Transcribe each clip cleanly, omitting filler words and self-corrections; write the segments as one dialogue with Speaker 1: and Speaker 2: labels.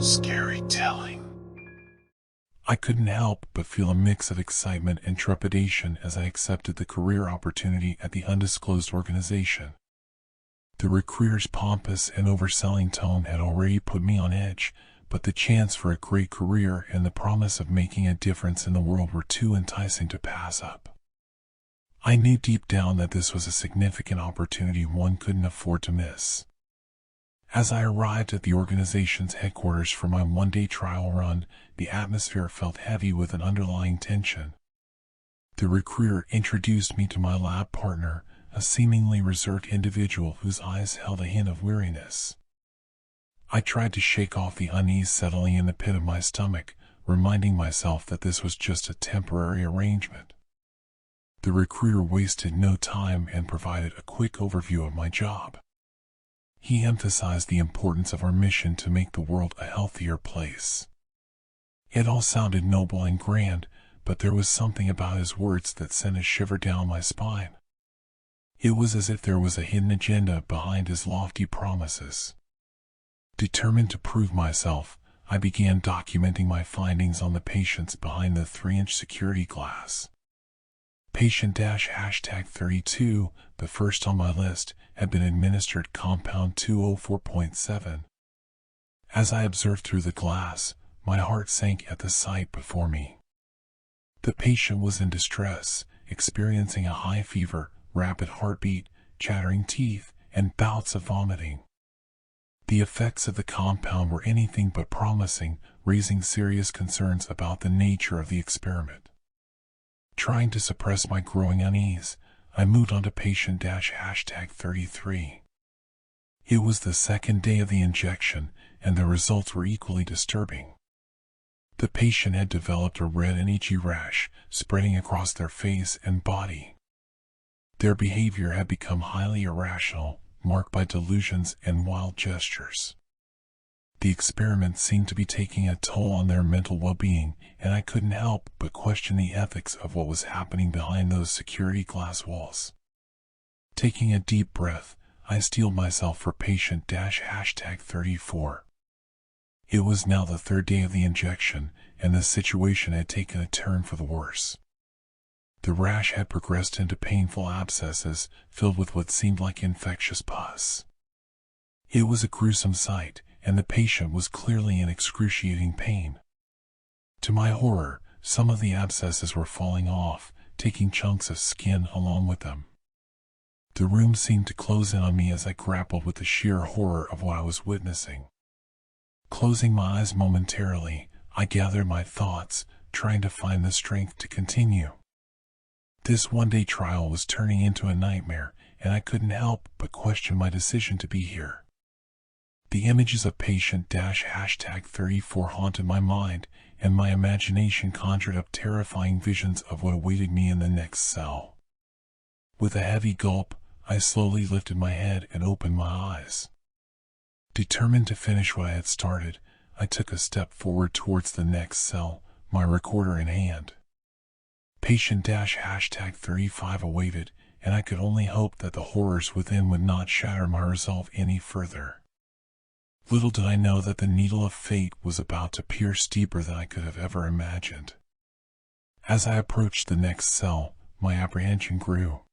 Speaker 1: Scary telling. I couldn't help but feel a mix of excitement and trepidation as I accepted the career opportunity at the undisclosed organization. The recruiter's pompous and overselling tone had already put me on edge, but the chance for a great career and the promise of making a difference in the world were too enticing to pass up. I knew deep down that this was a significant opportunity one couldn't afford to miss. As I arrived at the organization's headquarters for my one-day trial run, the atmosphere felt heavy with an underlying tension. The recruiter introduced me to my lab partner, a seemingly reserved individual whose eyes held a hint of weariness. I tried to shake off the unease settling in the pit of my stomach, reminding myself that this was just a temporary arrangement. The recruiter wasted no time and provided a quick overview of my job. He emphasized the importance of our mission to make the world a healthier place. It all sounded noble and grand, but there was something about his words that sent a shiver down my spine. It was as if there was a hidden agenda behind his lofty promises. Determined to prove myself, I began documenting my findings on the patients behind the 3-inch security glass. Patient-#32, the first on my list, had been administered compound 204.7. As I observed through the glass, my heart sank at the sight before me. The patient was in distress, experiencing a high fever, rapid heartbeat, chattering teeth, and bouts of vomiting. The effects of the compound were anything but promising, raising serious concerns about the nature of the experiment. Trying to suppress my growing unease, I moved on to patient-#33. It was the second day of the injection, and the results were equally disturbing. The patient had developed a red and itchy rash, spreading across their face and body. Their behavior had become highly irrational, marked by delusions and wild gestures. The experiment seemed to be taking a toll on their mental well-being, and I couldn't help but question the ethics of what was happening behind those security glass walls. Taking a deep breath, I steeled myself for patient-#34. It was now the third day of the injection, and the situation had taken a turn for the worse. The rash had progressed into painful abscesses, filled with what seemed like infectious pus. It was a gruesome sight, and the patient was clearly in excruciating pain. To my horror, some of the abscesses were falling off, taking chunks of skin along with them. The room seemed to close in on me as I grappled with the sheer horror of what I was witnessing. Closing my eyes momentarily, I gathered my thoughts, trying to find the strength to continue. This one-day trial was turning into a nightmare, and I couldn't help but question my decision to be here. The images of patient-#34 haunted my mind, and my imagination conjured up terrifying visions of what awaited me in the next cell. With a heavy gulp, I slowly lifted my head and opened my eyes. Determined to finish what I had started, I took a step forward towards the next cell, my recorder in hand. Patient-#35 awaited, and I could only hope that the horrors within would not shatter my resolve any further. Little did I know that the needle of fate was about to pierce deeper than I could have ever imagined. As I approached the next cell, my apprehension grew.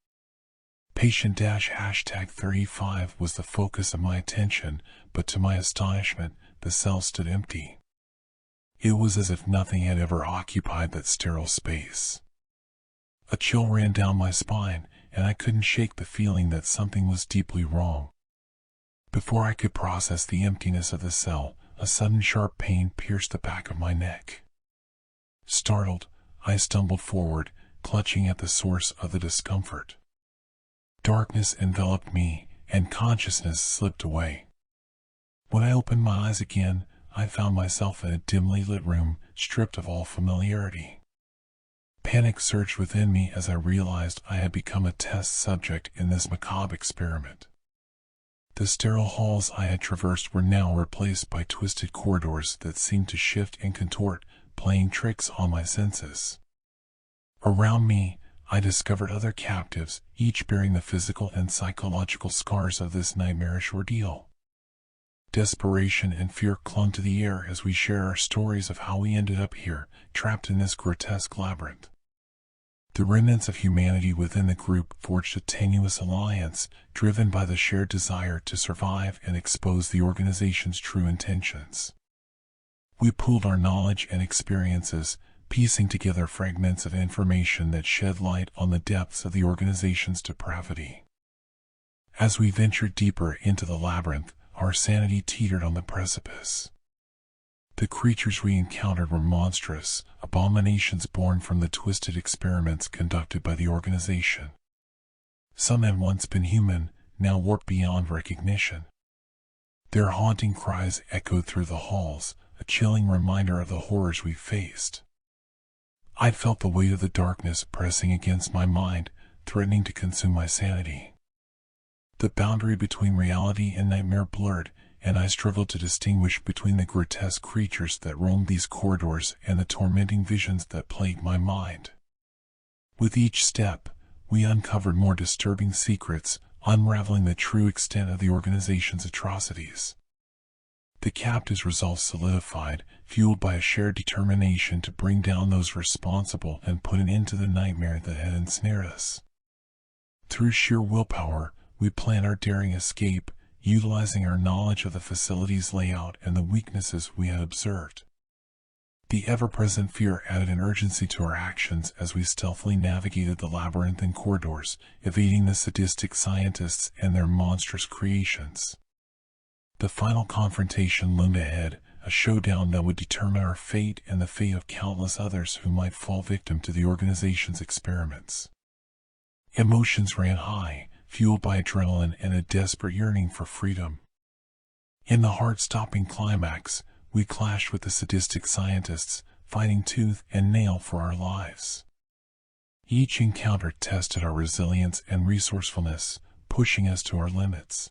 Speaker 1: Patient-#35 was the focus of my attention, but to my astonishment, the cell stood empty. It was as if nothing had ever occupied that sterile space. A chill ran down my spine, and I couldn't shake the feeling that something was deeply wrong. Before I could process the emptiness of the cell, a sudden sharp pain pierced the back of my neck. Startled, I stumbled forward, clutching at the source of the discomfort. Darkness enveloped me, and consciousness slipped away. When I opened my eyes again, I found myself in a dimly lit room, stripped of all familiarity. Panic surged within me as I realized I had become a test subject in this macabre experiment. The sterile halls I had traversed were now replaced by twisted corridors that seemed to shift and contort, playing tricks on my senses. Around me, I discovered other captives, each bearing the physical and psychological scars of this nightmarish ordeal. Desperation and fear clung to the air as we shared our stories of how we ended up here, trapped in this grotesque labyrinth. The remnants of humanity within the group forged a tenuous alliance, driven by the shared desire to survive and expose the organization's true intentions. We pooled our knowledge and experiences, piecing together fragments of information that shed light on the depths of the organization's depravity. As we ventured deeper into the labyrinth, our sanity teetered on the precipice. The creatures we encountered were monstrous, abominations born from the twisted experiments conducted by the organization. Some had once been human, now warped beyond recognition. Their haunting cries echoed through the halls, a chilling reminder of the horrors we faced. I felt the weight of the darkness pressing against my mind, threatening to consume my sanity. The boundary between reality and nightmare blurred, and I struggled to distinguish between the grotesque creatures that roamed these corridors and the tormenting visions that plagued my mind. With each step, we uncovered more disturbing secrets, unraveling the true extent of the organization's atrocities. The captive's resolve solidified, fueled by a shared determination to bring down those responsible and put an end to the nightmare that had ensnared us. Through sheer willpower, we planned our daring escape, utilizing our knowledge of the facility's layout and the weaknesses we had observed. The ever-present fear added an urgency to our actions as we stealthily navigated the labyrinthine corridors, evading the sadistic scientists and their monstrous creations. The final confrontation loomed ahead, a showdown that would determine our fate and the fate of countless others who might fall victim to the organization's experiments. Emotions ran high, fueled by adrenaline and a desperate yearning for freedom. In the heart-stopping climax, we clashed with the sadistic scientists, fighting tooth and nail for our lives. Each encounter tested our resilience and resourcefulness, pushing us to our limits.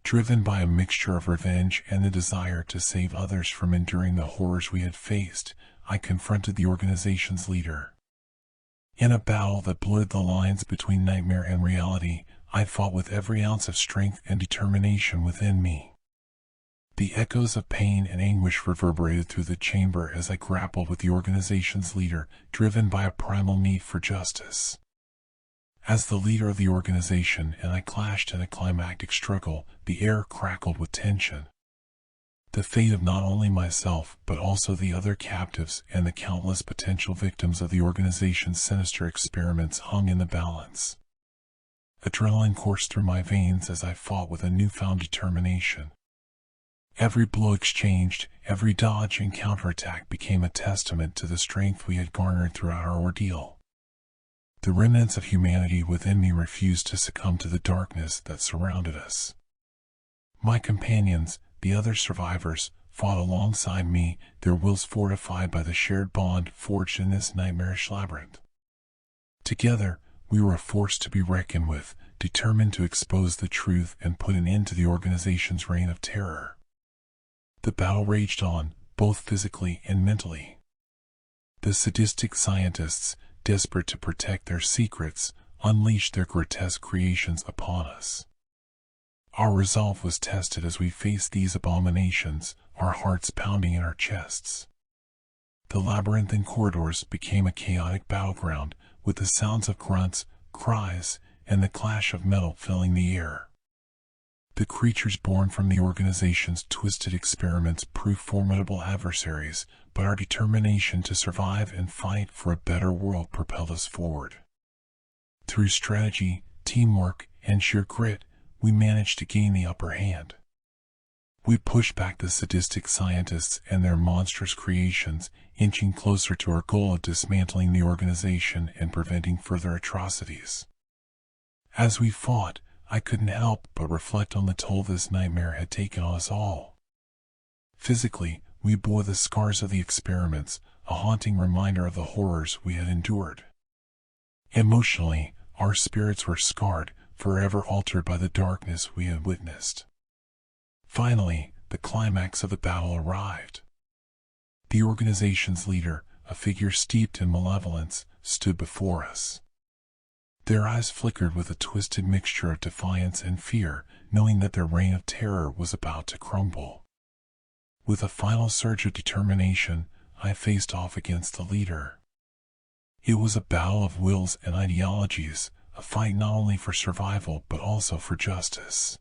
Speaker 1: Driven by a mixture of revenge and the desire to save others from enduring the horrors we had faced, I confronted the organization's leader. In a battle that blurred the lines between nightmare and reality, I fought with every ounce of strength and determination within me. The echoes of pain and anguish reverberated through the chamber as I grappled with the organization's leader, driven by a primal need for justice. As the leader of the organization and I clashed in a climactic struggle, the air crackled with tension. The fate of not only myself, but also the other captives and the countless potential victims of the organization's sinister experiments hung in the balance. Adrenaline coursed through my veins as I fought with a newfound determination. Every blow exchanged, every dodge and counterattack became a testament to the strength we had garnered throughout our ordeal. The remnants of humanity within me refused to succumb to the darkness that surrounded us. My companions, the other survivors, fought alongside me, their wills fortified by the shared bond forged in this nightmarish labyrinth. Together, we were a force to be reckoned with, determined to expose the truth and put an end to the organization's reign of terror. The battle raged on, both physically and mentally. The sadistic scientists, desperate to protect their secrets, unleashed their grotesque creations upon us. Our resolve was tested as we faced these abominations, our hearts pounding in our chests. The labyrinthine corridors became a chaotic battleground, with the sounds of grunts, cries, and the clash of metal filling the air. The creatures born from the organization's twisted experiments proved formidable adversaries, but our determination to survive and fight for a better world propelled us forward. Through strategy, teamwork, and sheer grit, we managed to gain the upper hand. We pushed back the sadistic scientists and their monstrous creations, inching closer to our goal of dismantling the organization and preventing further atrocities. As we fought, I couldn't help but reflect on the toll this nightmare had taken on us all. Physically, we bore the scars of the experiments, a haunting reminder of the horrors we had endured. Emotionally, our spirits were scarred, forever altered by the darkness we had witnessed. Finally, the climax of the battle arrived. The organization's leader, a figure steeped in malevolence, stood before us. Their eyes flickered with a twisted mixture of defiance and fear, knowing that their reign of terror was about to crumble. With a final surge of determination, I faced off against the leader. It was a battle of wills and ideologies, a fight not only for survival but also for justice.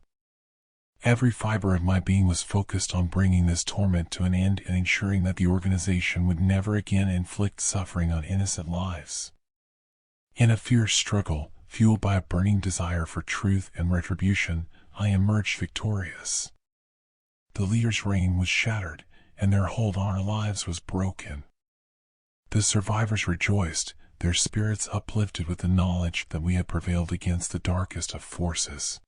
Speaker 1: Every fiber of my being was focused on bringing this torment to an end and ensuring that the organization would never again inflict suffering on innocent lives. In a fierce struggle, fueled by a burning desire for truth and retribution, I emerged victorious. The leader's reign was shattered, and their hold on our lives was broken. The survivors rejoiced, their spirits uplifted with the knowledge that we had prevailed against the darkest of forces.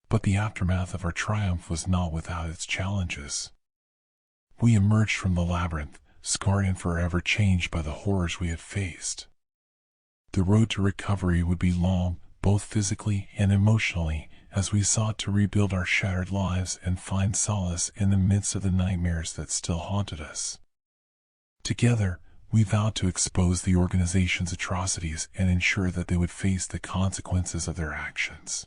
Speaker 1: But the aftermath of our triumph was not without its challenges. We emerged from the labyrinth, scarred and forever changed by the horrors we had faced. The road to recovery would be long, both physically and emotionally, as we sought to rebuild our shattered lives and find solace in the midst of the nightmares that still haunted us. Together, we vowed to expose the organization's atrocities and ensure that they would face the consequences of their actions.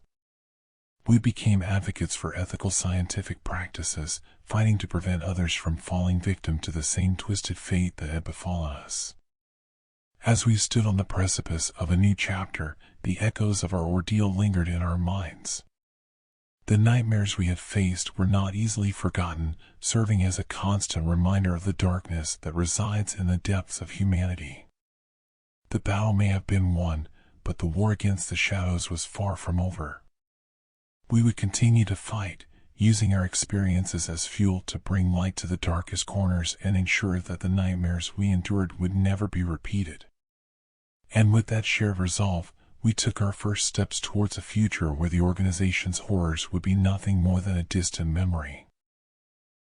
Speaker 1: We became advocates for ethical scientific practices, fighting to prevent others from falling victim to the same twisted fate that had befallen us. As we stood on the precipice of a new chapter, the echoes of our ordeal lingered in our minds. The nightmares we had faced were not easily forgotten, serving as a constant reminder of the darkness that resides in the depths of humanity. The battle may have been won, but the war against the shadows was far from over. We would continue to fight, using our experiences as fuel to bring light to the darkest corners and ensure that the nightmares we endured would never be repeated. And with that shared resolve, we took our first steps towards a future where the organization's horrors would be nothing more than a distant memory.